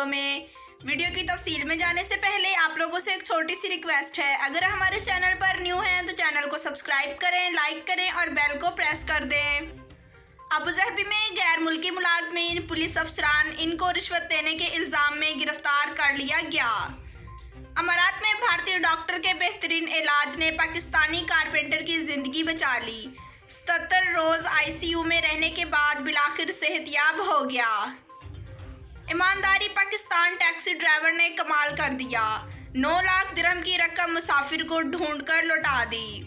Video میں کی تفصیل میں جانے سے پہلے آپ لوگوں سے ایک چھوٹی سی ریکویسٹ ہے، اگر ہمارے چینل پر نیو ہیں تو چینل کو سبسکرائب کریں، لائک کریں اور بیل کو پریس کر دیں۔ ابوظہبی میں غیر ملکی ملازمین پولیس افسران ان کو رشوت دینے کے الزام میں گرفتار کر لیا گیا۔ امارات میں بھارتی ڈاکٹر کے بہترین علاج نے پاکستانی کارپینٹر کی زندگی بچا لی۔ 77 روز ICU میں رہنے کے بعد بالآخر صحت یاب ہو گیا۔ ایمانداری پاکستان ٹیکسی ڈرائیور نے کمال کر دیا، 9 لاکھ درہم کی رقم مسافر کو ڈھونڈ کر لوٹا دی۔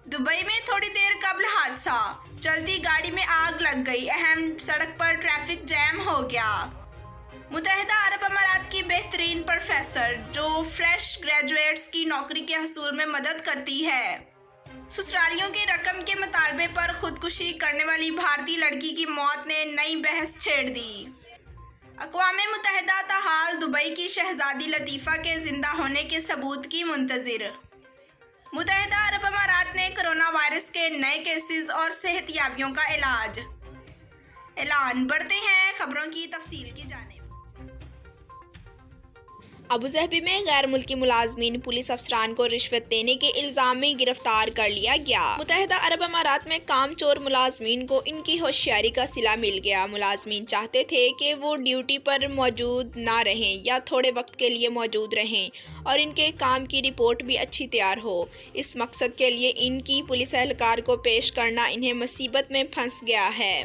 دبئی میں تھوڑی دیر قبل حادثہ، چلتی گاڑی میں آگ لگ گئی، اہم سڑک پر ٹریفک جام ہو گیا۔ متحدہ عرب امارات کی بہترین پروفیسر جو فریش گریجویٹس کی نوکری کے حصول میں مدد کرتی ہے، سسرالیوں کی رقم کے مطالبے پر خودکشی کرنے والی بھارتی لڑکی کی موت نے نئی بحث چھیڑ دی۔ اقوام متحدہ تاحال دبئی کی شہزادی لطیفہ کے زندہ ہونے کے ثبوت کی منتظر۔ متحدہ عرب امارات میں کرونا وائرس کے نئے کیسز اور صحت یابیوں کا اعلان۔ بڑھتے ہیں خبروں کی تفصیل کی جانب۔ ابوظہبی میں غیر ملکی ملازمین پولیس افسران کو رشوت دینے کے الزام میں گرفتار کر لیا گیا۔ متحدہ عرب امارات میں کام چور ملازمین کو ان کی ہوشیاری کا صلہ مل گیا۔ ملازمین چاہتے تھے کہ وہ ڈیوٹی پر موجود نہ رہیں یا تھوڑے وقت کے لیے موجود رہیں اور ان کے کام کی رپورٹ بھی اچھی تیار ہو۔ اس مقصد کے لیے ان کی پولیس اہلکار کو پیش کرنا انہیں مصیبت میں پھنس گیا ہے۔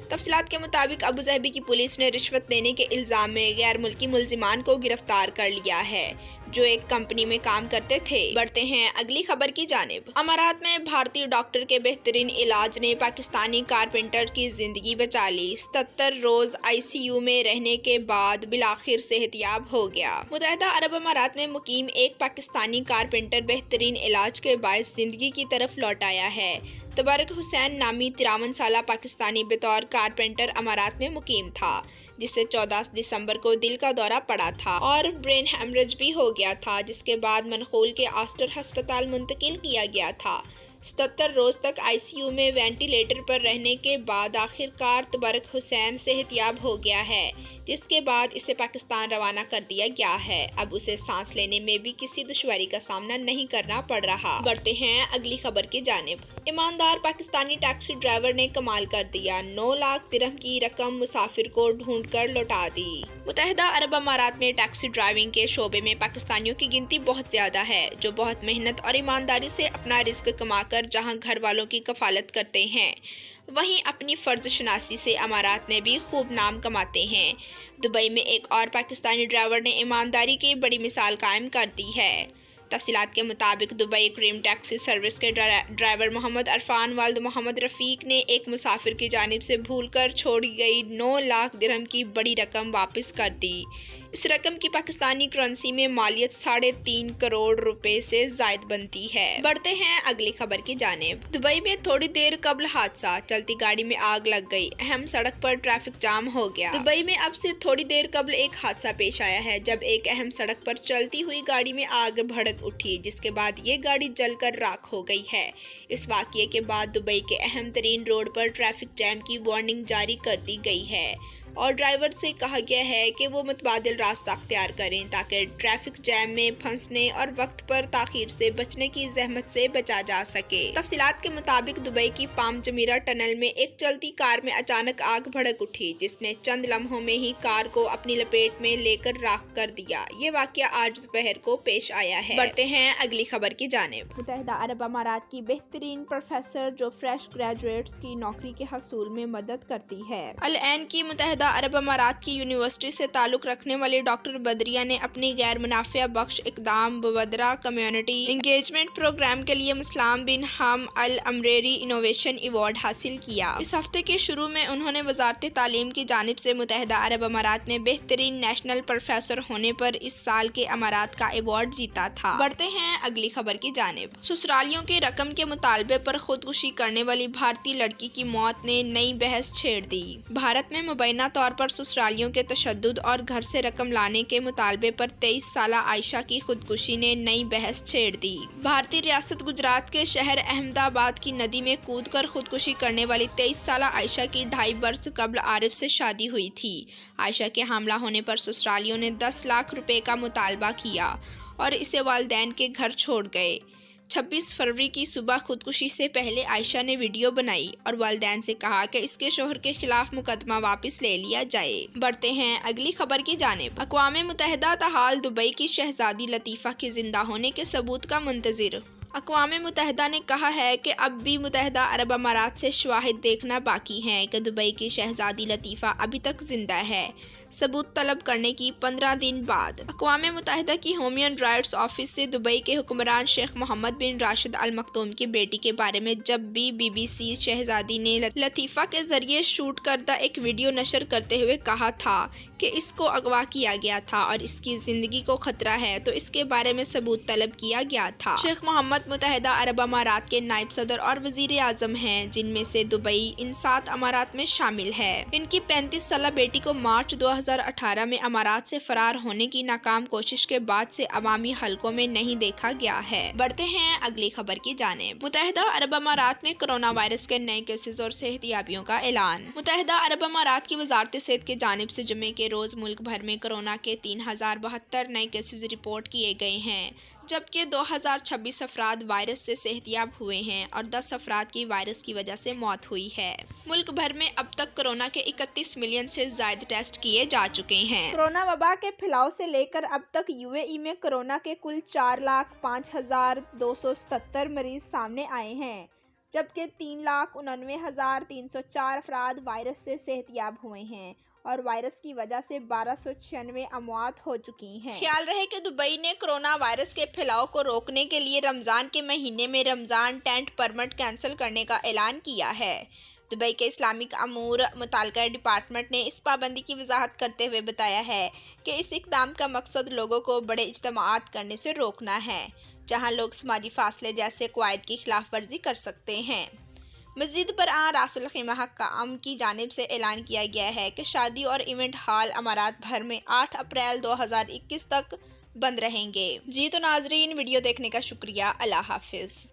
تفصیلات کے مطابق ابوظہبی کی پولیس نے رشوت دینے کے الزام میں غیر ملکی ملزمان کو گرفتار کر لیا ہے جو ایک کمپنی میں کام کرتے تھے۔ بڑھتے ہیں اگلی خبر کی جانب۔ امارات میں بھارتی ڈاکٹر کے بہترین علاج نے پاکستانی کارپینٹر کی زندگی بچا لی۔ 77 روز ICU میں رہنے کے بعد بالآخر صحت یاب ہو گیا۔ متحدہ عرب امارات میں مقیم ایک پاکستانی کارپینٹر بہترین علاج کے باعث زندگی کی طرف لوٹ آیا ہے۔ تبارک حسین نامی 53 سالہ پاکستانی بطور کارپینٹر امارات میں مقیم تھا، جسے 14 دسمبر کو دل کا دورہ پڑا تھا اور برین ہیمریج بھی ہو گیا تھا، جس کے بعد منقول کے آسٹر ہسپتال منتقل کیا گیا تھا۔ 77 روز تک ICU میں وینٹی لیٹر پر رہنے کے بعد آخر کار تبارک حسین صحت یاب ہو گیا ہے، جس کے بعد اسے پاکستان روانہ کر دیا گیا ہے۔ اب اسے سانس لینے میں بھی کسی دشواری کا سامنا نہیں کرنا پڑ رہا۔ بڑھتے ہیں اگلی خبر کی جانب۔ ایماندار پاکستانی ٹیکسی ڈرائیور نے کمال کر دیا، 9 لاکھ درہم کی رقم مسافر کو ڈھونڈ کر لوٹا دی۔ متحدہ عرب امارات میں ٹیکسی ڈرائیونگ کے شعبے میں پاکستانیوں کی گنتی بہت زیادہ ہے، جو بہت محنت اور ایمانداری سے اپنا رزق کما کر جہاں گھر والوں کی کفالت کرتے ہیں، وہیں اپنی فرض شناسی سے امارات میں بھی خوب نام کماتے ہیں۔ دبئی میں ایک اور پاکستانی ڈرائیور نے ایمانداری کی بڑی مثال قائم کر دی ہے۔ تفصیلات کے مطابق دبئی کریم ٹیکسی سروس کے ڈرائیور محمد عرفان والد محمد رفیق نے ایک مسافر کی جانب سے بھول کر چھوڑی گئی 9 لاکھ درہم کی بڑی رقم واپس کر دی۔ اس رقم کی پاکستانی کرنسی میں مالیت 3.5 کروڑ روپے سے زائد بنتی ہے۔ بڑھتے ہیں اگلی خبر کی جانب۔ دبئی میں تھوڑی دیر قبل حادثہ، چلتی گاڑی میں آگ لگ گئی، اہم سڑک پر ٹریفک جام ہو گیا۔ دبئی میں اب سے تھوڑی دیر قبل ایک حادثہ پیش آیا ہے جب ایک اہم سڑک پر چلتی ہوئی گاڑی میں آگ بھڑک اٹھی، جس کے بعد یہ گاڑی جل کر راکھ ہو گئی ہے۔ اس واقعے کے بعد دبئی کے اہم ترین روڈ پر ٹریفک جام کی وارننگ جاری کر دی گئی ہے اور ڈرائیور سے کہا گیا ہے کہ وہ متبادل راستہ اختیار کریں تاکہ ٹریفک جام میں پھنسنے اور وقت پر تاخیر سے بچنے کی زحمت سے بچا جا سکے۔ تفصیلات کے مطابق دبئی کی پام جمیرہ ٹنل میں ایک چلتی کار میں اچانک آگ بھڑک اٹھی، جس نے چند لمحوں میں ہی کار کو اپنی لپیٹ میں لے کر راکھ کر دیا۔ یہ واقعہ آج دوپہر کو پیش آیا ہے۔ بڑھتے ہیں اگلی خبر کی جانب۔ متحدہ عرب امارات کی بہترین پروفیسر جو فریش گریجویٹس کی نوکری کے حصول میں مدد کرتی ہے۔ العین کی متحدہ عرب امارات کی یونیورسٹی سے تعلق رکھنے والے ڈاکٹر بدریہ نے اپنی غیر منافع بخش اقدام بودرہ کمیونٹی انگیجمنٹ پروگرام کے لیے مسلم بن ہم الامریری انوویشن ایوارڈ حاصل کیا۔ اس ہفتے کے شروع میں انہوں نے وزارت تعلیم کی جانب سے متحدہ عرب امارات میں بہترین نیشنل پروفیسر ہونے پر اس سال کے امارات کا ایوارڈ جیتا تھا۔ بڑھتے ہیں اگلی خبر کی جانب۔ سسرالیوں کی رقم کے مطالبے پر خودکشی کرنے والی بھارتی لڑکی کی موت نے نئی بحث چھیڑ دی۔ بھارت میں مبینہ طور پر سسرالیوں کے تشدد اور گھر سے رقم لانے کے مطالبے پر 23 سالہ عائشہ کی خودکشی نے نئی بحث چھیڑ دی۔ بھارتی ریاست گجرات کے شہر احمد آباد کی ندی میں کود کر خودکشی کرنے والی 23 سالہ عائشہ کی 2.5 برس قبل عارف سے شادی ہوئی تھی۔ عائشہ کے حاملہ ہونے پر سسرالیوں نے 10 لاکھ روپے کا مطالبہ کیا اور اسے والدین کے گھر چھوڑ گئے۔ 26 فروری کی صبح خودکشی سے پہلے عائشہ نے ویڈیو بنائی اور والدین سے کہا کہ اس کے شوہر کے خلاف مقدمہ واپس لے لیا جائے۔ بڑھتے ہیں اگلی خبر کی جانب۔ اقوام متحدہ تاحال دبئی کی شہزادی لطیفہ کے زندہ ہونے کے ثبوت کا منتظر۔ اقوام متحدہ نے کہا ہے کہ اب بھی متحدہ عرب امارات سے شواہد دیکھنا باقی ہیں کہ دبئی کی شہزادی لطیفہ ابھی تک زندہ ہے۔ ثبوت طلب کرنے کی 15 دن بعد اقوام متحدہ کی ہیومن رائٹس آفس سے دبئی کے حکمران شیخ محمد بن راشد ال مکتوم کی بیٹی کے بارے میں جب بھی بی بی سی شہزادی نے لطیفہ کے ذریعے شوٹ کردہ ایک ویڈیو نشر کرتے ہوئے کہا تھا کہ اس کو اغوا کیا گیا تھا اور اس کی زندگی کو خطرہ ہے تو اس کے بارے میں ثبوت طلب کیا گیا تھا۔ شیخ محمد متحدہ عرب امارات کے نائب صدر اور وزیر اعظم ہیں، جن میں سے دبئی ان 7 امارات میں شامل ہے۔ ان کی 35 سالہ بیٹی کو مارچ 2018 میں امارات سے فرار ہونے کی ناکام کوشش کے بعد سے عوامی حلقوں میں نہیں دیکھا گیا ہے۔ بڑھتے ہیں اگلی خبر کی جانب۔ متحدہ عرب امارات میں کرونا وائرس کے نئے کیسز اور صحت یابیوں کا اعلان۔ متحدہ عرب امارات کی وزارت صحت کی جانب سے جمعے کے روز ملک بھر میں کرونا کے 3072 نئے کیسز رپورٹ کیے گئے ہیں، جبکہ 2026 افراد وائرس سے صحت یاب ہوئے ہیں اور 10 افراد کی وائرس کی وجہ سے موت ہوئی ہے۔ ملک بھر میں اب تک کرونا کے 31 ملین سے زائد ٹیسٹ کیے جا چکے ہیں۔ کرونا وبا کے پھیلاؤ سے لے کر اب تک یو اے ای میں کرونا کے کل 4,05,277 مریض سامنے آئے ہیں، جبکہ 3,99,304 افراد وائرس سے صحت یاب ہوئے ہیں اور وائرس کی وجہ سے 1296 اموات ہو چکی ہیں۔ خیال رہے کہ دبئی نے کرونا وائرس کے پھیلاؤ کو روکنے کے لیے رمضان کے مہینے میں رمضان ٹینٹ پرمٹ کینسل کرنے کا اعلان کیا ہے۔ دبئی کے اسلامک امور متعلقہ ڈپارٹمنٹ نے اس پابندی کی وضاحت کرتے ہوئے بتایا ہے کہ اس اقدام کا مقصد لوگوں کو بڑے اجتماعات کرنے سے روکنا ہے، جہاں لوگ سماجی فاصلے جیسے قواعد کی خلاف ورزی کر سکتے ہیں۔ مزید برآں رأس الخیمہ حکام کی جانب سے اعلان کیا گیا ہے کہ شادی اور ایونٹ ہال امارات بھر میں 8 اپریل 2021 تک بند رہیں گے۔ جی تو ناظرین، ویڈیو دیکھنے کا شکریہ۔ اللہ حافظ۔